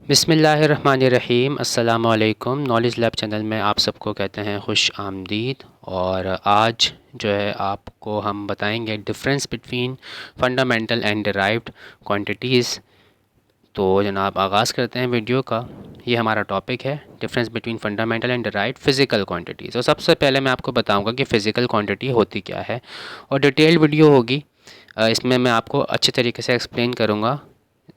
बिस्मिल्लाहिर्रहमानिर्रहीम अस्सलामुअलैकुम। Knowledge lab channel में आप सबको कहते हैं खुश आमदीद। और आज जो है आपको हम बताएंगे difference between fundamental and derived quantities. तो जनाब आगाज़ करते हैं वीडियो का। ये हमारा टॉपिक है difference between fundamental and derived physical quantities. और सबसे पहले मैं आपको बताऊंगा कि फ़िज़िकल क्वांटिटी होती क्या है, और डिटेल्ड वीडियो होगी। इसमें मैं आपको अच्छे तरीके से एक्सप्लेन करूँगा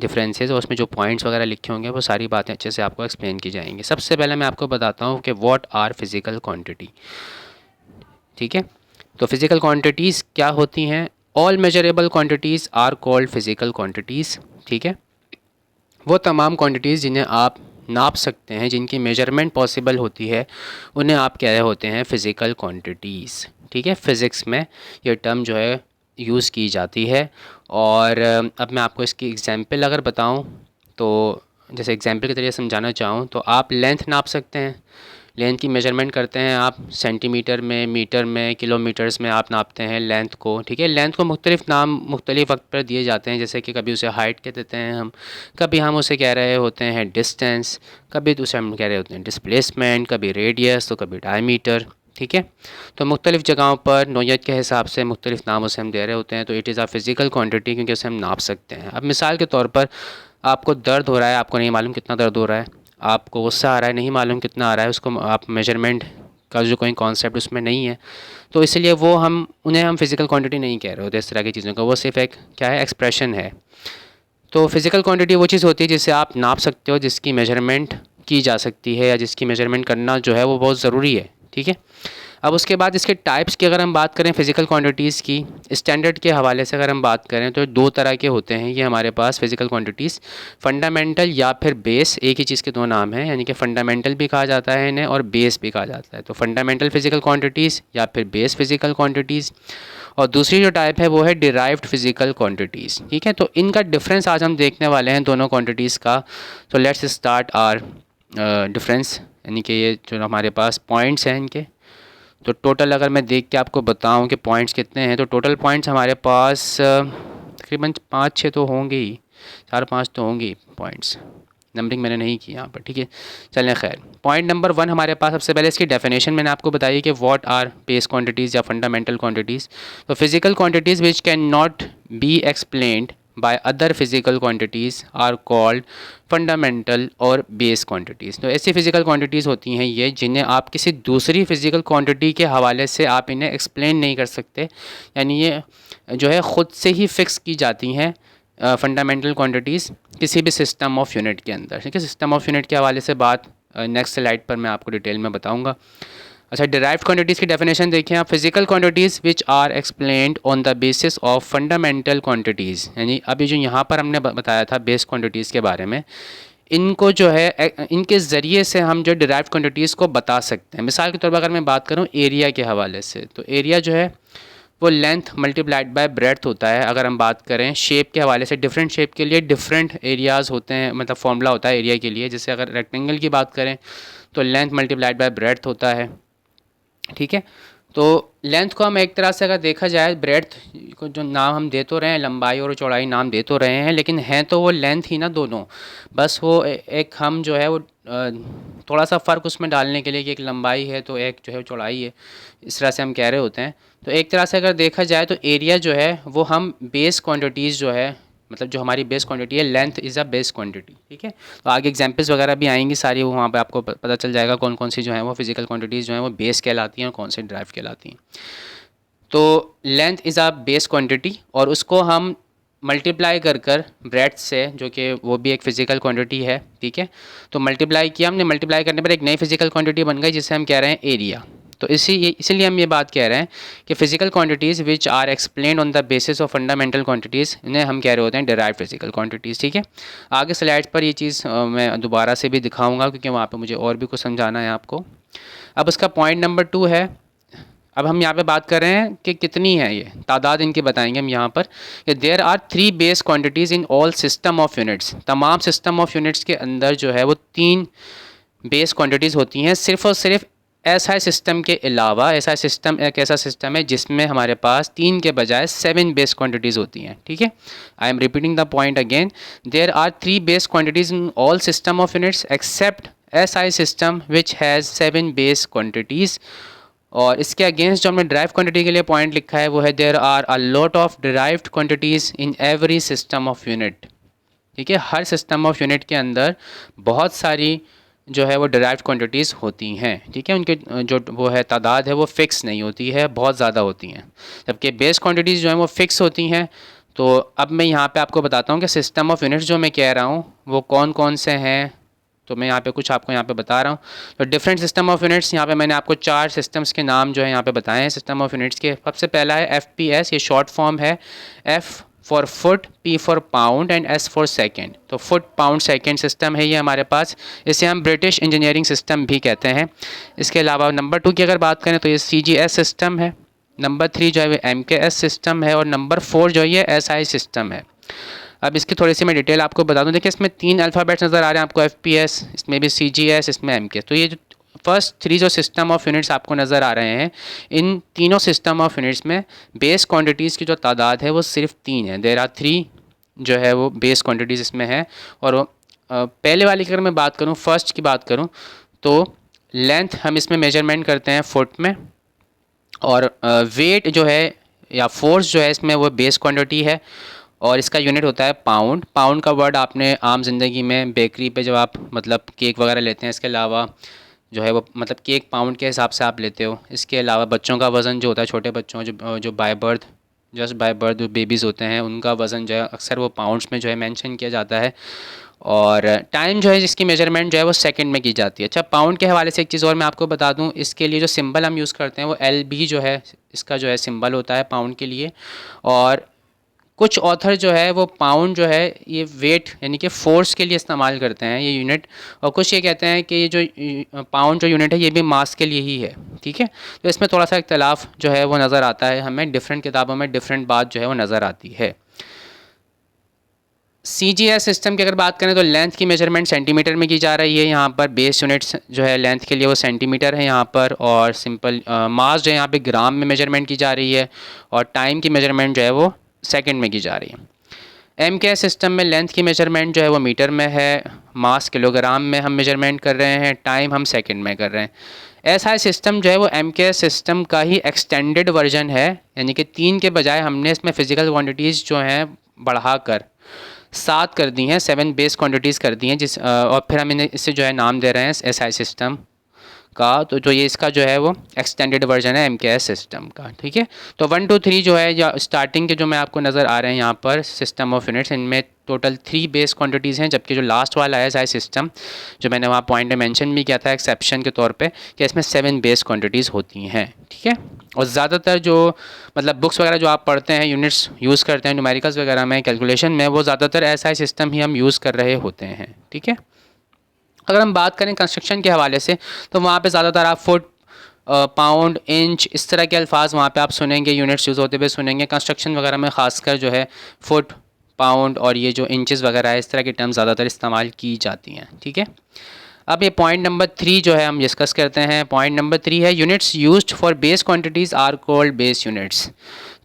डिफरेंसेस, और उसमें जो पॉइंट्स वगैरह लिखे होंगे वो सारी बातें अच्छे से आपको एक्सप्लेन की जाएंगी। सबसे पहले मैं आपको बताता हूँ कि व्हाट आर फिज़िकल क्वांटिटी। ठीक है, तो फिज़िकल क्वांटिटीज़ क्या होती हैं? All measurable quantities are called physical quantities. ठीक है, वो तमाम क्वांटिटीज़ जिन्हें आप नाप सकते हैं, जिनकी मेजरमेंट पॉसिबल होती है, उन्हें आप कह रहे होते हैं फ़िज़िकल क्वांटिटीज़। ठीक है, फ़िज़िक्स में ये टर्म जो है यूज़ की जाती है। और अब मैं आपको इसकी एग्जांपल अगर बताऊं, तो जैसे एग्जांपल के ज़रिए समझाना चाहूँ तो आप लेंथ नाप सकते हैं। लेंथ की मेजरमेंट करते हैं आप सेंटीमीटर में, मीटर में, किलोमीटर्स में आप नापते हैं लेंथ को। ठीक है, लेंथ को मुख्तलिफ़ नाम मुख्तलिफ़ वक्त पर दिए जाते हैं, जैसे कि कभी उसे हाइट कह देते हैं हम, कभी हम उसे कह रहे होते हैं डिस्टेंस, कभी उसे हम कह रहे होते हैं डिस्प्लेसमेंट, कभी रेडियस, तो कभी डायमीटर। ठीक है, तो मुख्तलिफ़ जगहों पर नौइयत के हिसाब से मुख्तलिफ़ नाम उसे हम दे रहे होते हैं। तो it is a physical quantity, क्योंकि उसे हम नाप सकते हैं। अब मिसाल के तौर पर आपको दर्द हो रहा है, आपको नहीं मालूम कितना दर्द हो रहा है, आपको गुस्सा आ रहा है, नहीं मालूम कितना आ रहा है, उसको आप मेजरमेंट का जो कोई कॉन्सेप्ट उसमें नहीं है, तो इसलिए वो हम उन्हें हम फिज़िकल क्वांटिटी नहीं कह रहे होते इस तरह की चीज़ों का। वो सिर्फ एक क्या है, एक्सप्रेशन है। तो फिज़िकल क्वांटिटी वो चीज़ होती है जिसे आप नाप सकते हो, जिसकी मेजरमेंट की जा सकती है, या जिसकी मेजरमेंट करना जो है वो बहुत ज़रूरी है। ठीक है, अब उसके बाद इसके टाइप्स की अगर हम बात करें फ़िज़िकल क्वांटिटीज़ की, स्टैंडर्ड के हवाले से अगर हम बात करें, तो दो तरह के होते हैं ये हमारे पास फ़िज़िकल क्वांटिटीज़। फंडामेंटल या फिर बेस, एक ही चीज़ के दो नाम हैं, यानी कि फंडामेंटल भी कहा जाता है इन्हें और बेस भी कहा जाता है। तो फंडामेंटल फ़िज़िकल क्वांटिटीज़ या फिर बेस फ़िज़िकल क्वांटिटीज़। और दूसरी जो टाइप है वो है डिराइव्ड फ़िज़िकल क्वांटिटीज़। ठीक है, तो इनका डिफरेंस आज हम देखने वाले हैं दोनों क्वांटिटीज़ का। तो लेट्स स्टार्ट आर डिफरेंस, यानी कि ये जो हमारे पास पॉइंट्स हैं इनके। तो टोटल अगर मैं देख के आपको बताऊं कि पॉइंट्स कितने हैं, तो टोटल पॉइंट्स हमारे पास तकरीबन 5-6 तो होंगे ही, 4-5 तो होंगे पॉइंट्स। नंबरिंग मैंने नहीं की यहाँ पर। ठीक है, चलें खैर। पॉइंट नंबर 1 हमारे पास, सबसे पहले इसकी डेफिनेशन मैंने आपको बताई कि व्हाट आर बेस क्वांटिटीज़ या फंडामेंटल क्वांटिटीज़। तो physical quantities which can not be explained by other physical quantities are called fundamental और बेस क्वांटिटीज़। तो ऐसी फ़िज़िकल क्वांटिटीज़ होती हैं ये जिन्हें आप किसी दूसरी फ़िज़िकल क्वांटिटी के हवाले से आप इन्हें एक्सप्लेन नहीं कर सकते, यानी ये जो है ख़ुद से ही फ़िक्स की जाती हैं फंडामेंटल क्वांटिटीज़ किसी भी सिस्टम ऑफ यूनिट के अंदर। ठीक है, सिस्टम ऑफ यूनिट के हवाले से बात नेक्स्ट स्लाइड पर मैं आपको डिटेल में बताऊंगा। अच्छा, डिराइव्ड क्वांटिटीज़ की डेफिनेशन देखें आप। Physical quantities which are explained on the basis of fundamental quantities, यानी अभी जो यहाँ पर हमने बताया था बेस क्वांटिटीज़ के बारे में, इनको जो है इनके ज़रिए से हम जो डिराइव्ड क्वांटिटीज़ को बता सकते हैं। मिसाल के तौर पर अगर मैं बात करूँ एरिया के हवाले से, तो एरिया जो है वो लेंथ मल्टीप्लाइड बाय ब्रेड्थ होता है। अगर हम बात करें शेप के हवाले से, डिफरेंट शेप के लिए डिफरेंट एरियाज़ होते हैं, मतलब फॉर्मूला होता है एरिया के लिए। जैसे अगर रेक्टेंगल की बात करें तो लेंथ मल्टीप्लाइड बाय ब्रेड्थ होता है। ठीक है, तो लेंथ को हम एक तरह से अगर देखा जाए, ब्रेड्थ को जो नाम हम दे तो रहे हैं, लंबाई और चौड़ाई नाम दे तो रहे हैं, लेकिन हैं तो वो लेंथ ही ना दोनों। बस वो एक हम जो है वो थोड़ा सा फ़र्क उसमें डालने के लिए कि एक लंबाई है तो एक जो है चौड़ाई है, इस तरह से हम कह रहे होते हैं। तो एक तरह से अगर देखा जाए तो एरिया जो है वो हम बेस क्वांटिटीज़ जो है, मतलब जो हमारी बेस क्वांटिटी है, length is a base quantity. ठीक है, तो आगे एग्जांपल्स वगैरह भी आएंगी सारी, वो वहाँ पे आपको पता चल जाएगा कौन कौन सी जो है वो फिज़िकल क्वांटिटीज़ जो हैं वो बेस कहलाती हैं और कौन से ड्राइव कहलाती हैं। तो length is a base quantity, और उसको हम मल्टीप्लाई कर कर ब्रेड्थ से, जो कि वो भी एक फ़िज़िकल क्वांटिटी है। ठीक है, तो मल्टीप्लाई किया हमने, मल्टीप्लाई करने पर एक नई फ़िज़िकल क्वांटिटी बन गई जिसे हम कह रहे हैं एरिया। तो इसीलिए हम ये बात कह रहे हैं कि physical quantities which are explain on the basis of fundamental quantities, इन्हें हम कह रहे होते हैं डिराइव्ड फ़िज़िकल क्वांटिटीज़। ठीक है, आगे स्लाइड्स पर ये चीज़ मैं दोबारा से भी दिखाऊंगा, क्योंकि वहाँ पे मुझे और भी कुछ समझाना है आपको। अब उसका पॉइंट नंबर 2 है। अब हम यहाँ पे बात कर रहे हैं कि कितनी है ये तादाद, इनकी बताएंगे हम यहाँ पर कि there are 3 base quantities in all system of units. तमाम सिस्टम ऑफ यूनिट्स के अंदर जो है वो 3 बेस क्वांटिटीज़ होती हैं, सिर्फ़ और सिर्फ एसआई सिस्टम के अलावा एसआई सिस्टम एक ऐसा सिस्टम है जिसमें हमारे पास 3 के बजाय 7 बेस क्वांटिटीज़ होती हैं, ठीक है। I am repeating the point again, there are 3 base quantities in all system of units except SI system which has 7 base quantities. और इसके अगेंस्ट जो हमने ड्राइव क्वांटिटी के लिए पॉइंट लिखा है वो है there are a lot of derived quantities in every system of unit, ठीक है। हर सिस्टम ऑफ यूनिट के अंदर बहुत सारी जो है वो डिराइव्ड क्वांटिटीज़ होती हैं, ठीक है। उनके जो वो है तादाद है वो फ़िक्स नहीं होती है, बहुत ज़्यादा होती हैं, जबकि बेस क्वांटिटीज़ जो हैं वो फ़िक्स होती हैं। तो अब मैं यहाँ पे आपको बताता हूँ कि सिस्टम ऑफ यूनिट्स जो मैं कह रहा हूँ वो कौन कौन से हैं। तो मैं यहाँ पे कुछ आपको यहाँ पे बता रहा हूँ। तो डिफरेंट सिस्टम ऑफ यूनिट्स, यहाँ पे मैंने आपको 4 सिस्टम्स के नाम जो है यहाँ पे बताए हैं सिस्टम ऑफ यूनिट्स के। सबसे पहला है FPS, ये शॉर्ट फॉर्म है, F for foot, P for pound and S for second. तो फुट पाउंड सेकेंड सिस्टम है ये हमारे पास, इसे हम ब्रिटिश इंजीनियरिंग सिस्टम भी कहते हैं। इसके अलावा नंबर 2 की अगर बात करें तो ये CGS सिस्टम है, नंबर 3 जो है वो MKS सिस्टम है और नंबर 4 जो है ये SI सिस्टम है। अब इसकी थोड़ी सी मैं डिटेल आपको बता दूं। देखिए इसमें 3 अल्फ़ाबेट्स नज़र आ रहे हैं आपको, FPS, इसमें भी CGS, इसमें MKS। तो ये जो फर्स्ट 3 जो सिस्टम ऑफ यूनिट्स आपको नज़र आ रहे हैं, इन तीनों सिस्टम ऑफ यूनिट्स में बेस क्वांटिटीज़ की जो तादाद है वो सिर्फ 3 है। देयर आर 3 जो है वो बेस क्वांटिटीज़ इसमें है। और पहले वाली की अगर मैं बात करूँ, फर्स्ट की बात करूँ, तो लेंथ हम इसमें मेजरमेंट करते हैं फुट में, और वेट जो है या फोर्स जो है इसमें वो बेस क्वांटिटी है, और इसका यूनिट होता है पाउंड। पाउंड का वर्ड आपने आम ज़िंदगी में बेकरी पे जब आप मतलब केक वगैरह लेते हैं, इसके अलावा जो है वो मतलब केक पाउंड के हिसाब से आप लेते हो। इसके अलावा बच्चों का वज़न जो होता है, छोटे बच्चों जो by birth, just by birth जो बेबीज़ होते हैं, उनका वज़न जो है अक्सर वो पाउंड्स में जो है मेंशन किया जाता है। और टाइम जो है जिसकी मेजरमेंट जो है वो सेकंड में की जाती है। अच्छा, पाउंड के हवाले से एक चीज़ और मैं आपको बता दूं, इसके लिए जो सिंबल हम यूज़ करते हैं वो LB जो है इसका जो है सिंबल होता है पाउंड के लिए। और कुछ ऑथर जो है वो पाउंड जो है ये वेट यानी कि फोर्स के लिए इस्तेमाल करते हैं ये यूनिट, और कुछ ये कहते हैं कि ये जो पाउंड जो यूनिट है ये भी मास के लिए ही है, ठीक है। तो इसमें थोड़ा सा इख्तलाफ जो है वो नज़र आता है हमें, डिफरेंट किताबों में डिफरेंट बात जो है वो नज़र आती है। CGS सिस्टम की अगर बात करें तो लेंथ की मेजरमेंट सेंटीमीटर में की जा रही है। यहाँ पर बेस यूनिट्स जो है लेंथ के लिए वो सेंटीमीटर है यहाँ पर, और सिंपल मास जो है यहाँ पे ग्राम में मेजरमेंट की जा रही है, और टाइम की मेजरमेंट जो है वो सेकंड में की जा रही है। MKS सिस्टम में लेंथ की मेजरमेंट जो है वो मीटर में है, मास किलोग्राम में हम मेजरमेंट कर रहे हैं, टाइम हम सेकंड में कर रहे हैं। SI सिस्टम जो है वो MKS सिस्टम का ही एक्सटेंडेड वर्जन है, यानी कि 3 के बजाय हमने इसमें फ़िज़िकल क्वांटिटीज़ जो हैं बढ़ाकर 7 कर दी हैं, 7 बेस क्वांटिटीज़ कर दी हैं, और फिर हम इन्हें इससे जो है नाम दे रहे हैं SI सिस्टम का। तो जो ये इसका जो है वो एक्सटेंडेड वर्जन है MKS सिस्टम का, ठीक है। तो 1 2 3 जो है या स्टार्टिंग के जो मैं आपको नज़र आ रहे हैं यहाँ पर सिस्टम ऑफ यूनिट्स, इनमें टोटल 3 बेस क्वांटिटीज़ हैं, जबकि जो लास्ट वाला है SI सिस्टम जो मैंने वहाँ पॉइंट में मेंशन भी किया था एक्सेप्शन के तौर पे कि इसमें 7 बेस क्वांटिटीज़ होती हैं, ठीक है। और ज़्यादातर जो मतलब बुक्स वगैरह जो आप पढ़ते हैं, यूनिट्स यूज़ करते हैं न्यूमेरिकल्स वगैरह में, कैलकुलेशन में, वो ज़्यादातर SI सिस्टम ही हम यूज़ कर रहे होते हैं, ठीक है। अगर हम बात करें कंस्ट्रक्शन के हवाले से तो वहाँ पे ज़्यादातर आप फुट, पाउंड, इंच, इस तरह के अल्फाज वहाँ पे आप सुनेंगे, यूनिट्स यूज़ होते हुए सुनेंगे। कंस्ट्रक्शन वगैरह में ख़ासकर जो है फुट, पाउंड और ये जो इंचेस वगैरह है, इस तरह की टर्म ज़्यादातर इस्तेमाल की जाती हैं, ठीक है। अब ये पॉइंट नंबर 3 जो है हम डिस्कस करते हैं। पॉइंट नंबर 3 है units used for base quantities are called base units.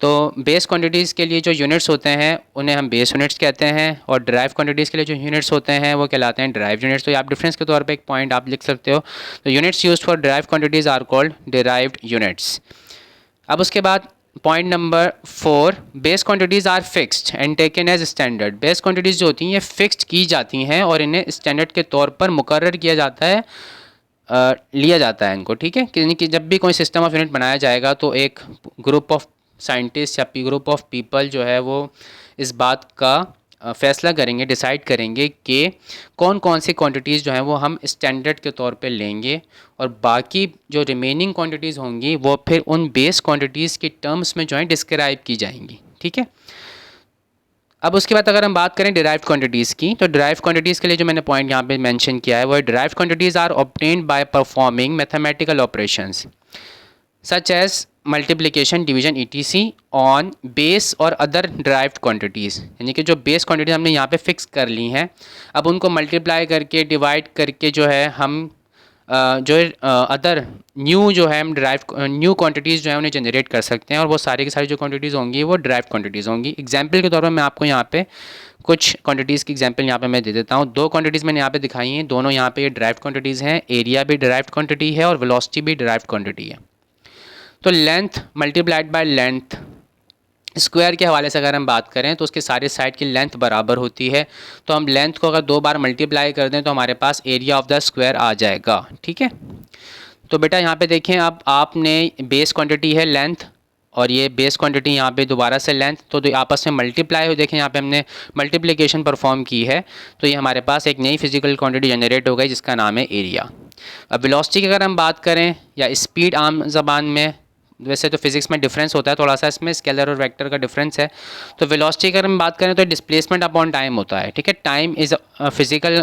तो बेस क्वांटिटीज़ के लिए जो यूनिट्स होते हैं उन्हें हम बेस यूनिट्स कहते हैं, और ड्राइव क्वांटिटीज़ के लिए जो यूनिट्स होते हैं वो कहलाते हैं ड्राइव यूनिट्स। तो आप डिफरेंस के तौर पे एक पॉइंट आप लिख सकते हो। तो units used for derived quantities are called derived units. अब उसके बाद point number 4, base quantities are fixed and taken as standard. Base quantities जो होती हैं ये फिक्स्ड की जाती हैं और इन्हें स्टैंडर्ड के तौर पर मुकर्रर किया जाता है, लिया जाता है इनको, ठीक है। कि जब भी कोई सिस्टम ऑफ यूनिट बनाया जाएगा तो एक ग्रुप ऑफ साइंटिस्ट या ग्रुप ऑफ पीपल जो है वो इस बात का फ़ैसला करेंगे, डिसाइड करेंगे कि कौन कौन सी क्वांटिटीज़ जो हैं वो हम स्टैंडर्ड के तौर पे लेंगे, और बाकी जो रिमेनिंग क्वांटिटीज़ होंगी वो फिर उन बेस क्वांटिटीज़ के टर्म्स में जो है डिस्क्राइब की जाएंगी, ठीक है। अब उसके बाद अगर हम बात करें डिराइव्ड क्वांटिटीज़ की, तो डिराइव्ड क्वांटिटीज़ के लिए जो मैंने पॉइंट यहाँ पे मेंशन किया है वो derived quantities are obtained by performing mathematical operations such as multiplication, division, ETC on base और अदर डिराइव्ड क्वांटिटीज़। यानी कि जो बेस क्वांटिटी हमने यहाँ पे फिक्स कर ली हैं, अब उनको मल्टीप्लाई करके, डिवाइड करके जो है हम जो अदर न्यू जो है हम ड्राइव न्यू क्वांटिटीज़ जो है उन्हें जनरेट कर सकते हैं, और वो सारी की सारी जो क्वांटिटीज़ होंगी वो ड्राइव क्वांटिटीज़ होंगी। एग्जांपल के तौर पर मैं आपको यहाँ पे कुछ क्वांटिटीज़ की एग्जांपल यहाँ पे मैं दे देता हूँ। दो क्वांटिटीज़ मैंने यहाँ पे दिखाई हैं, दोनों यहाँ पे ये ड्राइव क्वांटिटीज़ हैं। एरिया भी ड्राइव क्वांटिटी है और वेलोसिटी भी ड्राइव क्वांटिटी है। तो length multiplied by length square के हवाले से अगर हम बात करें तो उसके सारे साइड की लेंथ बराबर होती है। तो हम लेंथ को अगर 2 बार मल्टीप्लाई कर दें तो हमारे पास एरिया ऑफ द स्क्वायर आ जाएगा। ठीक है, तो बेटा यहाँ पे देखें, अब आपने बेस क्वांटिटी है लेंथ और ये बेस क्वांटिटी यहाँ पे दोबारा से लेंथ, तो आपस में मल्टीप्लाई हो, देखें यहाँ पे हमने मल्टीप्लिकेशन परफॉर्म की है, तो ये हमारे पास एक नई फिजिकल क्वांटिटी जनरेट हो गई जिसका नाम है एरिया। अब वेलोसिटी की अगर हम बात करें या स्पीड आम ज़बान में, वैसे तो फिजिक्स में डिफरेंस होता है थोड़ा सा, इसमें स्केलर और वेक्टर का डिफरेंस है। तो वेलोसिटी अगर हम बात करें तो डिस्प्लेसमेंट अपॉन टाइम होता है। ठीक है, time is physical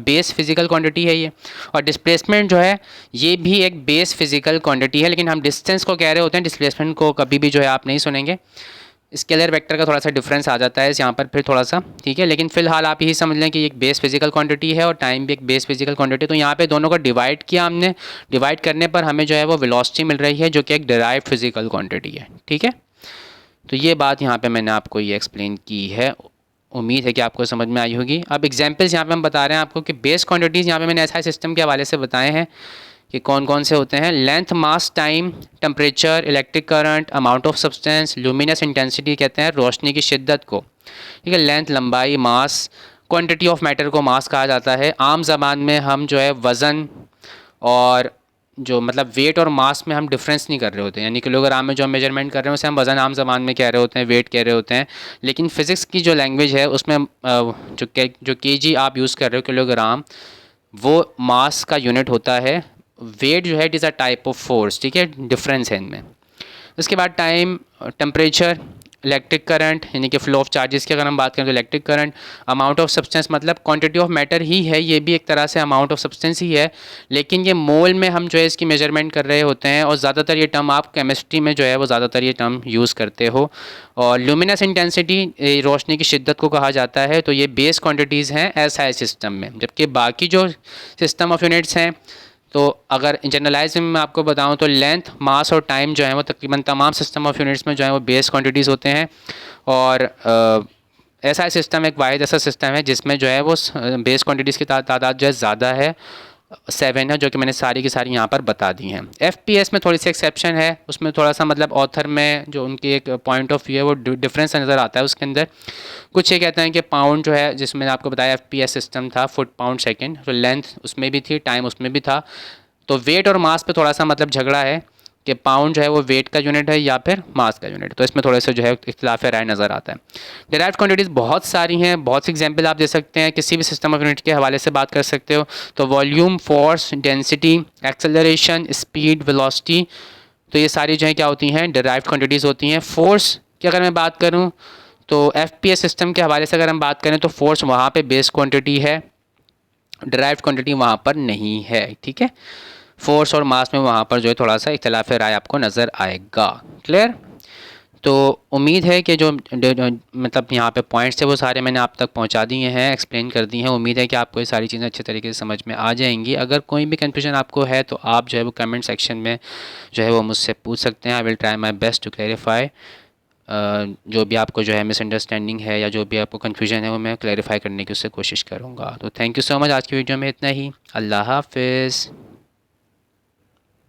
base physical quantity है ये, और डिस्प्लेसमेंट जो है ये भी एक बेस फिजिकल क्वांटिटी है, लेकिन हम डिस्टेंस को कह रहे होते हैं, डिस्प्लेसमेंट को कभी भी जो है आप नहीं सुनेंगे। स्केलर वेक्टर का थोड़ा सा डिफरेंस आ जाता है यहाँ पर फिर थोड़ा सा, ठीक है, लेकिन फिलहाल आप यही समझ लें कि एक बेस फिजिकल क्वांटिटी है और टाइम भी एक बेस फिजिकल क्वांटिटी। तो यहाँ पे दोनों को डिवाइड किया हमने, डिवाइड करने पर हमें जो है वो वेलोसिटी मिल रही है जो कि एक डिराइव्ड फिजिकल क्वांटिटी है। ठीक है, तो ये बात यहाँ पे मैंने आपको ये एक्सप्लेन की है, उम्मीद है कि आपको समझ में आई होगी। अब एग्जाम्पल्स यहाँ पे हम बता रहे हैं आपको कि बेस क्वांटिटीज़ यहाँ पे मैंने ऐसा सिस्टम के हवाले से बताए हैं कि कौन कौन से होते हैं। Length, mass, time, temperature, electric current, amount of substance, luminous intensity कहते हैं रोशनी की शिद्दत को। ठीक है, लेंथ लंबाई, मास, क्वांटिटी ऑफ मैटर को मास कहा जाता है। आम ज़बान में हम जो है वज़न और जो मतलब वेट और मास में हम डिफरेंस नहीं कर रहे होते, यानी किलोग्राम में जो हम मेजरमेंट कर रहे हैं उसे हम वज़न आम ज़बान में कह रहे होते हैं, वेट कह रहे होते हैं। लेकिन फ़िज़िक्स की जो लैंग्वेज है उसमें जो केजी आप यूज़ कर रहे हो किलोग्राम, वो मास का यूनिट होता है। वेट जो है it is a type of force. ठीक है, डिफरेंस है इनमें। उसके बाद टाइम, टेम्परेचर, इलेक्ट्रिक करंट यानी कि फ्लो ऑफ चार्जेस की अगर हम बात करें तो electric current, amount of substance मतलब क्वांटिटी ऑफ मैटर ही है, ये भी एक तरह से अमाउंट ऑफ सब्सटेंस ही है, लेकिन ये मोल में हम जो है इसकी मेजरमेंट कर रहे होते हैं, और ज़्यादातर ये टर्म आप केमिस्ट्री में जो है वो ज़्यादातर ये टर्म यूज़ करते हो। और ल्यूमिनस इंटेंसिटी रोशनी की शिद्दत को कहा जाता है। तो ये बेस क्वान्टिटीज़ हैं एसआई सिस्टम में, जबकि बाकी जो सिस्टम ऑफ यूनिट्स हैं, तो अगर जनरलाइज में मैं आपको बताऊं तो लेंथ, मास और टाइम जो है वो तकरीबन तमाम सिस्टम ऑफ यूनिट्स में जो है वो बेस क्वांटिटीज़ होते हैं। और ऐसा सिस्टम एक वाहिद ऐसा सिस्टम है जिसमें जो है वो बेस क्वांटिटीज़ की तादाद जो है ज़्यादा है, 7 है, जो कि मैंने सारी की सारी यहाँ पर बता दी हैं। FPS में थोड़ी सी एक्सेप्शन है, उसमें थोड़ा सा मतलब ऑथर में जो उनकी एक पॉइंट ऑफ व्यू है वो डिफरेंस नज़र आता है उसके अंदर। कुछ ये कहते हैं कि पाउंड जो है, जिसमें आपको बताया FPS सिस्टम था फुट पाउंड सेकेंड, तो लेंथ उसमें भी थी, टाइम उसमें भी था। तो वेट और मास पे थोड़ा सा मतलब झगड़ा है कि पाउंड जो है वो वेट का यूनिट है या फिर मास का यूनिट, तो इसमें थोड़े से जो है इख्तिलाफ राय नज़र आता है। डिराइव्ड क्वांटिटीज़ बहुत सारी हैं, बहुत सी एग्जांपल आप दे सकते हैं, किसी भी सिस्टम ऑफ यूनिट के हवाले से बात कर सकते हो। तो volume, force, density, acceleration, speed, velocity, तो ये सारी जो है क्या होती हैं, डिराइव्ड क्वांटिटीज़ होती हैं। फोर्स की अगर मैं बात करूँ तो FPS सिस्टम के हवाले से अगर हम बात करें तो फोर्स वहाँ पे बेस क्वांटिटी है, डिराइव्ड क्वांटिटी वहाँ पर नहीं है। ठीक है, फोर्स और मास में वहाँ पर जो है थोड़ा सा इख्तिलाफ राय आपको नज़र आएगा। क्लियर? तो उम्मीद है कि जो मतलब यहाँ पे पॉइंट्स थे वो सारे मैंने आप तक पहुँचा दिए हैं, एक्सप्लेन कर दी हैं। उम्मीद है कि आपको ये सारी चीज़ें अच्छे तरीके से समझ में आ जाएंगी। अगर कोई भी कन्फ्यूजन आपको है तो आप जो है वो कमेंट सेक्शन में जो है वो मुझसे पूछ सकते हैं। I will try my best to clarify. जो भी आपको जो है मिसअंडरस्टैंडिंग है या जो भी आपको कन्फ्यूजन है वो मैं क्लैरिफाई करने की उससे कोशिश करूँगा। तो थैंक यू सो मच, आज की वीडियो में इतना ही। अल्लाह हाफिज़।